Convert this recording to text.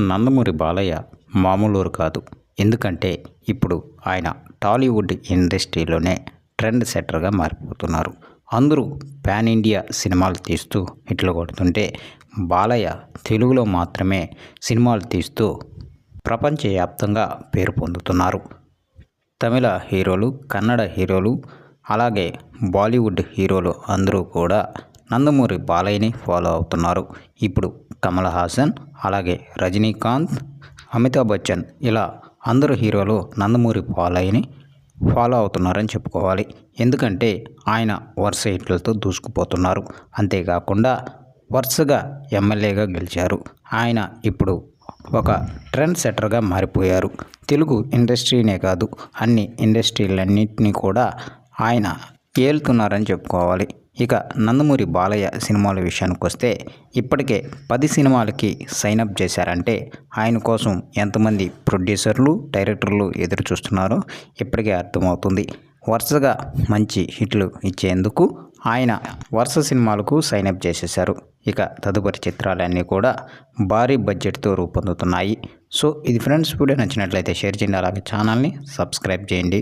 నందమూరి బాలయ్య మామూలురు కాదు. ఎందుకంటే ఇప్పుడు ఆయన టాలీవుడ్ ఇండస్ట్రీలోనే ట్రెండ్ సెట్టర్గా మారిపోతున్నారు. అందరూ పాన్ ఇండియా సినిమాలు తీస్తూ హిట్లు కొడుతుంటే బాలయ్య తెలుగులో మాత్రమే సినిమాలు తీస్తూ ప్రపంచవ్యాప్తంగా పేరు పొందుతున్నారు. తమిళ హీరోలు, కన్నడ హీరోలు, అలాగే బాలీవుడ్ హీరోలు అందరూ కూడా నందమూరి బాలయ్యని ఫాలో అవుతున్నారు. ఇప్పుడు కమల్ హాసన్, అలాగే రజనీకాంత్, అమితాబ్ బచ్చన్ ఇలా అందరు హీరోలు నందమూరి బాలయ్యని ఫాలో అవుతున్నారని చెప్పుకోవాలి. ఎందుకంటే ఆయన వరుస హిట్లతో దూసుకుపోతున్నారు. అంతేకాకుండా వరుసగా ఎమ్మెల్యేగా గెలిచారు. ఆయన ఇప్పుడు ఒక ట్రెండ్ సెట్టర్గా మారిపోయారు. తెలుగు ఇండస్ట్రీనే కాదు, అన్ని ఇండస్ట్రీలన్నింటినీ కూడా ఆయన ఏలుతున్నారని చెప్పుకోవాలి. ఇక నందమూరి బాలయ్య సినిమాల విషయానికి వస్తే ఇప్పటికే 10 సినిమాలకి సైనప్ చేశారంటే ఆయన కోసం ఎంతమంది ప్రొడ్యూసర్లు, డైరెక్టర్లు ఎదురు చూస్తున్నారో ఇప్పటికే అర్థమవుతుంది. వరుసగా మంచి హిట్లు ఇచ్చేందుకు ఆయన వరుస సినిమాలకు సైనప్ చేసేశారు. ఇక తదుపరి చిత్రాలన్నీ కూడా భారీ బడ్జెట్తో రూపొందుతున్నాయి. సో ఇది ఫ్రెండ్స్, వీడియో నచ్చినట్లయితే షేర్ చేయండి, అలాగే ఛానల్ని సబ్స్క్రైబ్ చేయండి.